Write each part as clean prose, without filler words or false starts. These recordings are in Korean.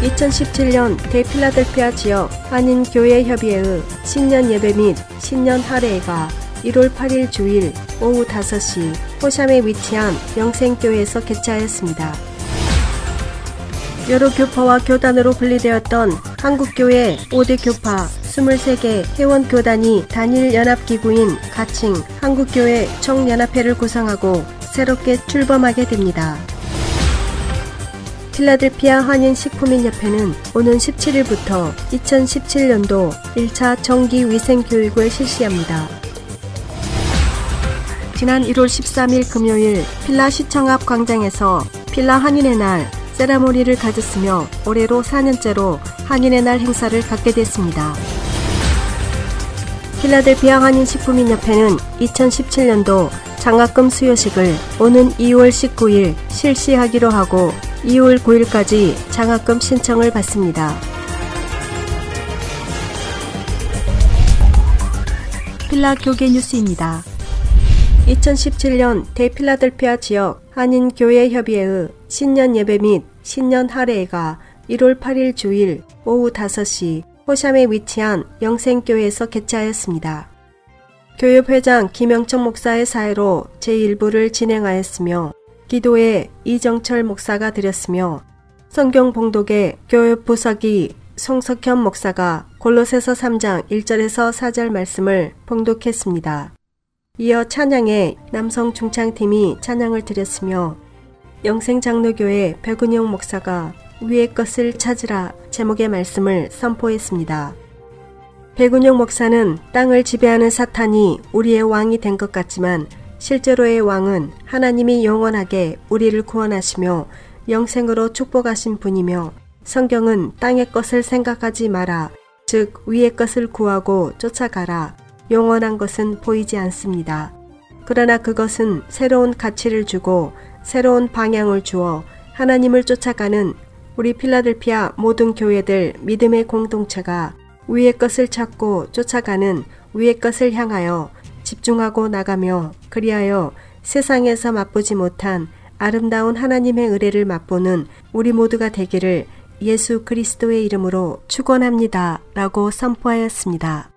2017년 대필라델피아 지역 한인교회협의회의 신년 예배 및 신년 할례가 1월 8일 주일 오후 5시 호샴에 위치한 영생교회에서 개최하였습니다. 여러 교파와 교단으로 분리되었던 한국교회 5대 교파 23개 회원교단이 단일 연합기구인 가칭 한국교회 총연합회를 구성하고 새롭게 출범하게 됩니다. 필라델피아 한인식품인협회는 오는 17일부터 2017년도 1차 정기위생교육을 실시합니다. 지난 1월 13일 금요일 필라 시청 앞 광장에서 필라 한인의 날 세라모니를 가졌으며 올해로 4년째로 한인의 날 행사를 갖게 됐습니다. 필라델피아 한인식품인협회는 2017년도 장학금 수여식을 오는 2월 19일 실시하기로 하고 2월 9일까지 장학금 신청을 받습니다. 필라 교계 뉴스입니다. 2017년 대필라델피아 지역 한인교회협의회의 신년 예배 및 신년 할례가 1월 8일 주일 오후 5시 호샴에 위치한 영생교회에서 개최하였습니다. 교협회장 김영천 목사의 사회로 제1부를 진행하였으며 기도에 이정철 목사가 드렸으며 성경 봉독에 교협 부서기 송석현 목사가 골로새서 3장 1절에서 4절 말씀을 봉독했습니다. 이어 찬양에 남성 중창팀이 찬양을 드렸으며 영생장로교회 백은용 목사가 위의 것을 찾으라 제목의 말씀을 선포했습니다. 백은용 목사는 땅을 지배하는 사탄이 우리의 왕이 된 것 같지만 실제로의 왕은 하나님이 영원하게 우리를 구원하시며 영생으로 축복하신 분이며 성경은 땅의 것을 생각하지 마라, 즉 위의 것을 구하고 쫓아가라. 영원한 것은 보이지 않습니다. 그러나 그것은 새로운 가치를 주고 새로운 방향을 주어 하나님을 쫓아가는 우리 필라델피아 모든 교회들 믿음의 공동체가 위의 것을 찾고 쫓아가는 위의 것을 향하여 집중하고 나가며 그리하여 세상에서 맛보지 못한 아름다운 하나님의 은혜를 맛보는 우리 모두가 되기를 예수 그리스도의 이름으로 축원합니다. 라고 선포하였습니다.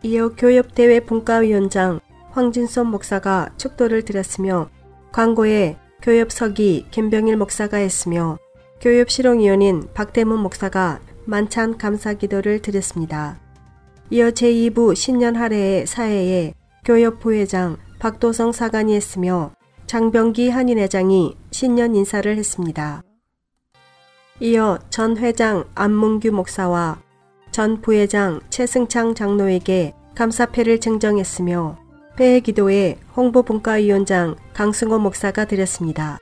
이어 교협대회 분과위원장 황진선 목사가 축도를 드렸으며 광고에 교협서기 김병일 목사가 했으며 교협실용위원인 박대문 목사가 만찬 감사기도를 드렸습니다. 이어 제2부 신년 할례의 사회에 교협 부회장 박도성 사관이 했으며 장병기 한인회장이 신년 인사를 했습니다. 이어 전 회장 안문규 목사와 전 부회장 최승창 장로에게 감사패를 증정했으며 폐회 기도에 홍보분과위원장 강승호 목사가 드렸습니다.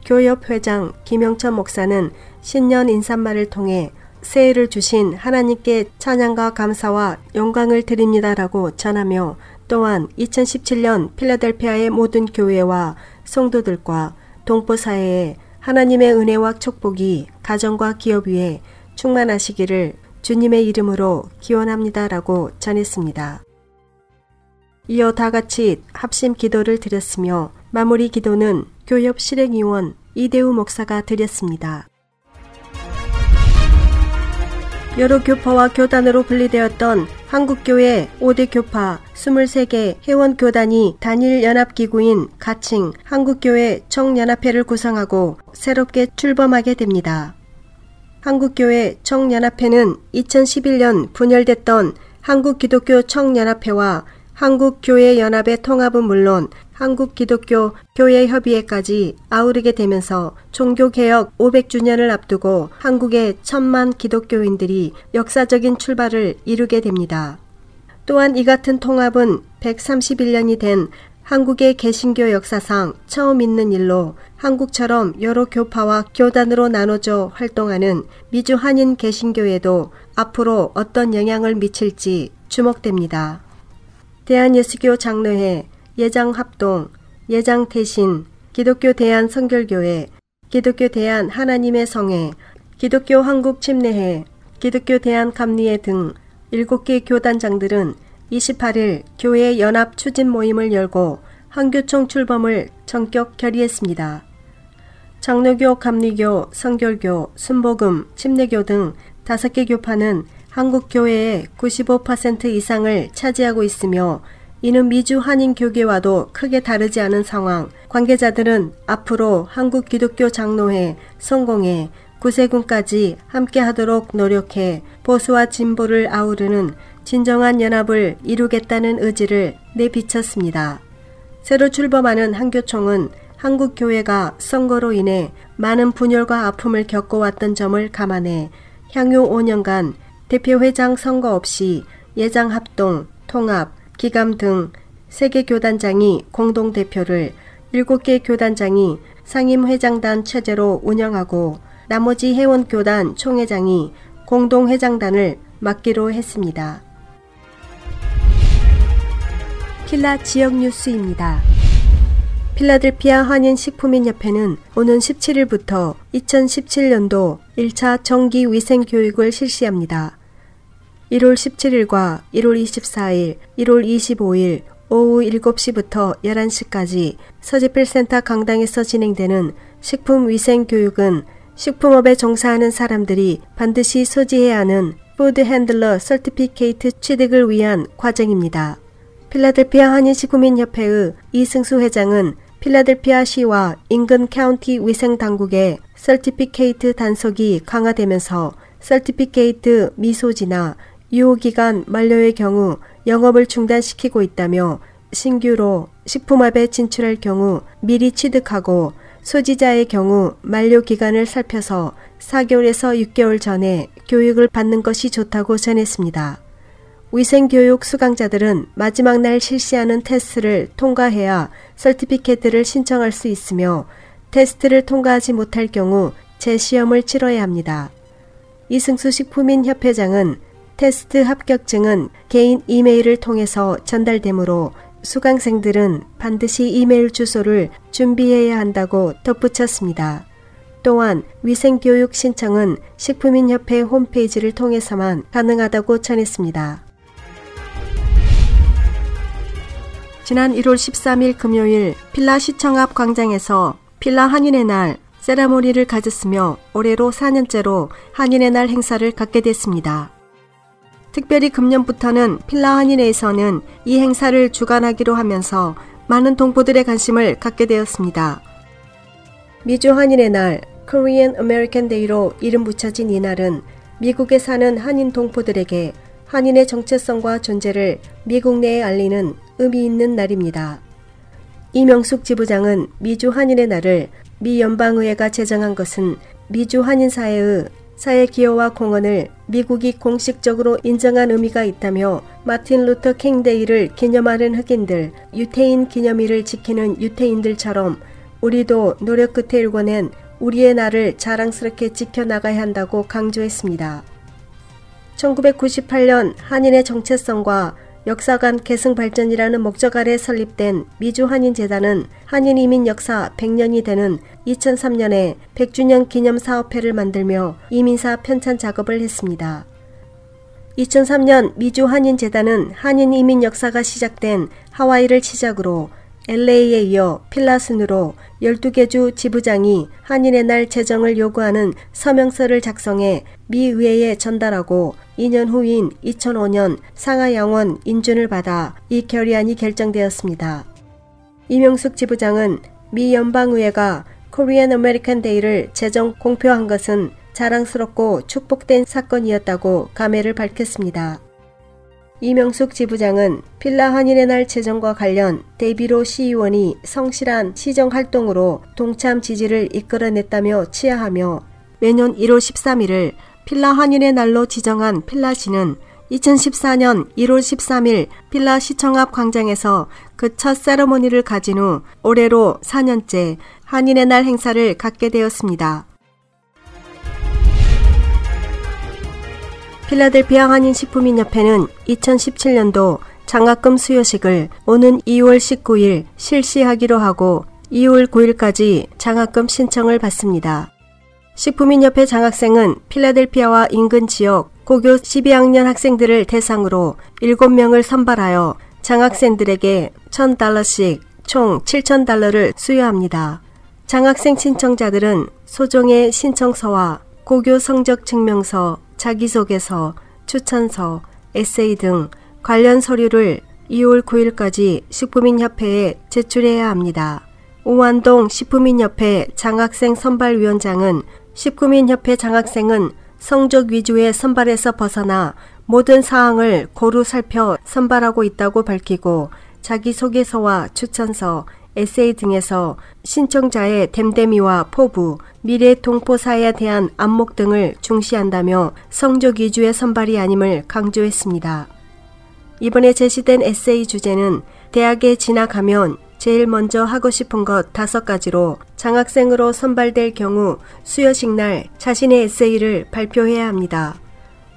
교협 회장 김영천 목사는 신년 인사말을 통해 새해를 주신 하나님께 찬양과 감사와 영광을 드립니다라고 전하며 또한 2017년 필라델피아의 모든 교회와 성도들과 동포사회에 하나님의 은혜와 축복이 가정과 기업 위에 충만하시기를 주님의 이름으로 기원합니다라고 전했습니다. 이어 다같이 합심 기도를 드렸으며 마무리 기도는 교협 실행위원 이대우 목사가 드렸습니다. 여러 교파와 교단으로 분리되었던 한국교회 5대 교파 23개 회원교단이 단일 연합기구인 가칭 한국교회 총연합회를 구성하고 새롭게 출범하게 됩니다. 한국교회 총연합회는 2011년 분열됐던 한국기독교 총연합회와 한국교회연합의 통합은 물론 한국기독교 교회협의회까지 아우르게 되면서 종교개혁 500주년을 앞두고 한국의 1000만 기독교인들이 역사적인 출발을 이루게 됩니다. 또한 이 같은 통합은 131년이 된 한국의 개신교 역사상 처음 있는 일로 한국처럼 여러 교파와 교단으로 나눠져 활동하는 미주 한인 개신교에도 앞으로 어떤 영향을 미칠지 주목됩니다. 대한예수교 장로회, 예장합동, 예장대신, 기독교 대한선결교회, 기독교 대한 하나님의 성회, 기독교 한국침례회, 기독교 대한감리회 등 7개 교단장들은 28일 교회 연합 추진 모임을 열고 한교총 출범을 전격 결의했습니다. 장로교, 감리교, 성결교, 순복음, 침례교 등 5개 교파는 한국 교회의 95% 이상을 차지하고 있으며 이는 미주 한인 교계와도 크게 다르지 않은 상황. 관계자들은 앞으로 한국 기독교 장로회, 성공회, 구세군까지 함께하도록 노력해 보수와 진보를 아우르는 진정한 연합을 이루겠다는 의지를 내비쳤습니다. 새로 출범하는 한교총은 한국 교회가 선거로 인해 많은 분열과 아픔을 겪어왔던 점을 감안해 향후 5년간 대표회장 선거 없이 예장 합동, 통합, 기감 등 3개 교단장이 공동대표를 7개 교단장이 상임회장단 체제로 운영하고 나머지 회원교단 총회장이 공동회장단을 맡기로 했습니다. 필라 지역 뉴스입니다. 필라델피아 한인식품인협회는 오는 17일부터 2017년도 1차 정기위생교육을 실시합니다. 1월 17일과 1월 24일, 1월 25일 오후 7시부터 11시까지 서지필센터 강당에서 진행되는 식품위생교육은 식품업에 종사하는 사람들이 반드시 소지해야 하는 푸드 핸들러 서티피케이트 취득을 위한 과정입니다. 필라델피아 한인식품인협회의 이승수 회장은 필라델피아 시와 인근 카운티 위생당국의 서티피케이트 단속이 강화되면서 서티피케이트 미소지나 유효기간 만료의 경우 영업을 중단시키고 있다며 신규로 식품업에 진출할 경우 미리 취득하고 소지자의 경우 만료 기간을 살펴서 4개월에서 6개월 전에 교육을 받는 것이 좋다고 전했습니다. 위생교육 수강자들은 마지막 날 실시하는 테스트를 통과해야 서티피케이트를 신청할 수 있으며 테스트를 통과하지 못할 경우 재시험을 치러야 합니다. 이승수 식품인협회장은 테스트 합격증은 개인 이메일을 통해서 전달되므로 수강생들은 반드시 이메일 주소를 준비해야 한다고 덧붙였습니다. 또한 위생교육 신청은 식품인협회 홈페이지를 통해서만 가능하다고 전했습니다. 지난 1월 13일 금요일 필라 시청 앞 광장에서 필라 한인의 날 세라모니를 가졌으며 올해로 4년째로 한인의 날 행사를 갖게 됐습니다. 특별히 금년부터는 필라 한인회에서는 이 행사를 주관하기로 하면서 많은 동포들의 관심을 갖게 되었습니다. 미주 한인의 날, Korean American Day로 이름 붙여진 이 날은 미국에 사는 한인 동포들에게 한인의 정체성과 존재를 미국 내에 알리는 의미 있는 날입니다. 이명숙 지부장은 미주 한인의 날을 미 연방의회가 제정한 것은 미주 한인사회의 사회 기여와 공헌을 미국이 공식적으로 인정한 의미가 있다며 마틴 루터 킹 데이를 기념하는 흑인들, 유태인 기념일을 지키는 유태인들처럼 우리도 노력 끝에 일궈낸 우리의 날을 자랑스럽게 지켜나가야 한다고 강조했습니다. 1998년 한인의 정체성과 역사관 계승발전이라는 목적 아래 설립된 미주 한인재단은 한인 이민 역사 100년이 되는 2003년에 100주년 기념사업회를 만들며 이민사 편찬 작업을 했습니다. 2003년 미주 한인재단은 한인 이민 역사가 시작된 하와이를 시작으로 LA에 이어 필라 순으로 12개 주 지부장이 한인의 날 제정을 요구하는 서명서를 작성해 미 의회에 전달하고 2년 후인 2005년 상하양원 인준을 받아 이 결의안이 결정되었습니다. 이명숙 지부장은 미 연방의회가 Korean American Day를 제정 공표한 것은 자랑스럽고 축복된 사건이었다고 감회를 밝혔습니다. 이명숙 지부장은 필라 한인의 날 제정과 관련 데이비로 시의원이 성실한 시정활동으로 동참 지지를 이끌어냈다며 치하하며 매년 1월 13일을 필라 한인의 날로 지정한 필라시는 2014년 1월 13일 필라 시청 앞 광장에서 그 첫 세러머니를 가진 후 올해로 4년째 한인의 날 행사를 갖게 되었습니다. 필라델피아 한인식품인협회는 2017년도 장학금 수여식을 오는 2월 19일 실시하기로 하고 2월 9일까지 장학금 신청을 받습니다. 식품인협회 장학생은 필라델피아와 인근 지역 고교 12학년 학생들을 대상으로 7명을 선발하여 장학생들에게 $1,000씩 총 $7,000를 수여합니다. 장학생 신청자들은 소정의 신청서와 고교 성적 증명서, 자기소개서, 추천서, 에세이 등 관련 서류를 2월 9일까지 식품인협회에 제출해야 합니다. 오완동 식품인협회 장학생 선발위원장은 식품인협회 장학생은 성적 위주의 선발에서 벗어나 모든 사항을 고루 살펴 선발하고 있다고 밝히고 자기소개서와 추천서, 에세이 등에서 신청자의 댐댐이와 포부, 미래 동포사에 대한 안목 등을 중시한다며 성적 위주의 선발이 아님을 강조했습니다. 이번에 제시된 에세이 주제는 대학에 진학하면 제일 먼저 하고 싶은 것 5가지로 장학생으로 선발될 경우 수여식 날 자신의 에세이를 발표해야 합니다.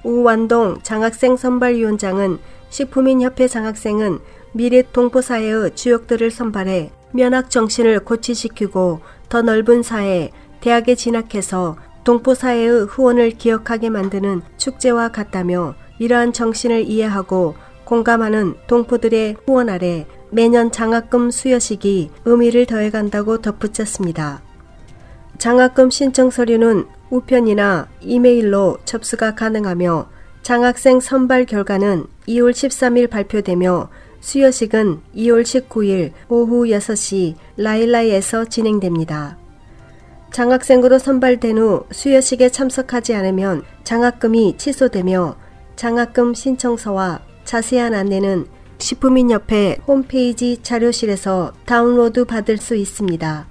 우완동 장학생 선발위원장은 식품인협회 장학생은 미래 동포사회의 주역들을 선발해 면학 정신을 고취시키고 더 넓은 사회, 대학에 진학해서 동포사회의 후원을 기억하게 만드는 축제와 같다며 이러한 정신을 이해하고 공감하는 동포들의 후원 아래 매년 장학금 수여식이 의미를 더해간다고 덧붙였습니다. 장학금 신청 서류는 우편이나 이메일로 접수가 가능하며 장학생 선발 결과는 2월 13일 발표되며 수여식은 2월 19일 오후 6시 라일라이에서 진행됩니다. 장학생으로 선발된 후 수여식에 참석하지 않으면 장학금이 취소되며 장학금 신청서와 자세한 안내는 식품인협회 홈페이지 자료실에서 다운로드 받을 수 있습니다.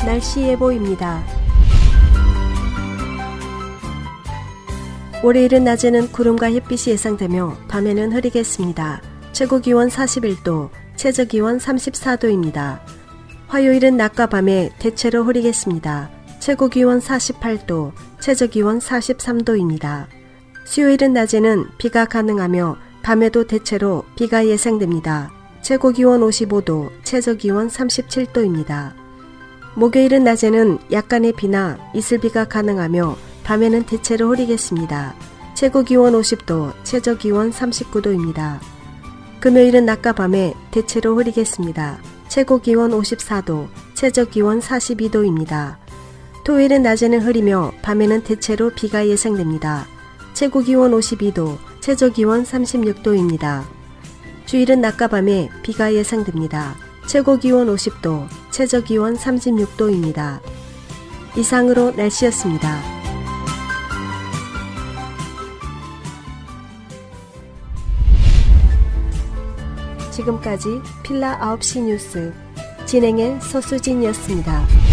날씨 예보입니다. 월요일은 낮에는 구름과 햇빛이 예상되며 밤에는 흐리겠습니다. 최고기온 41도, 최저기온 34도입니다. 화요일은 낮과 밤에 대체로 흐리겠습니다. 최고기온 48도, 최저기온 43도입니다. 수요일은 낮에는 비가 가능하며 밤에도 대체로 비가 예상됩니다. 최고기온 55도, 최저기온 37도입니다. 목요일은 낮에는 약간의 비나 이슬비가 가능하며 밤에는 대체로 흐리겠습니다. 최고기온 50도, 최저기온 39도입니다. 금요일은 낮과 밤에 대체로 흐리겠습니다. 최고기온 54도, 최저기온 42도입니다. 토요일은 낮에는 흐리며 밤에는 대체로 비가 예상됩니다. 최고기온 52도, 최저기온 36도입니다. 주일은 낮과 밤에 비가 예상됩니다. 최고기온 50도, 최저기온 36도입니다. 이상으로 날씨였습니다. 지금까지 필라 9시 뉴스 진행의 서수진이었습니다.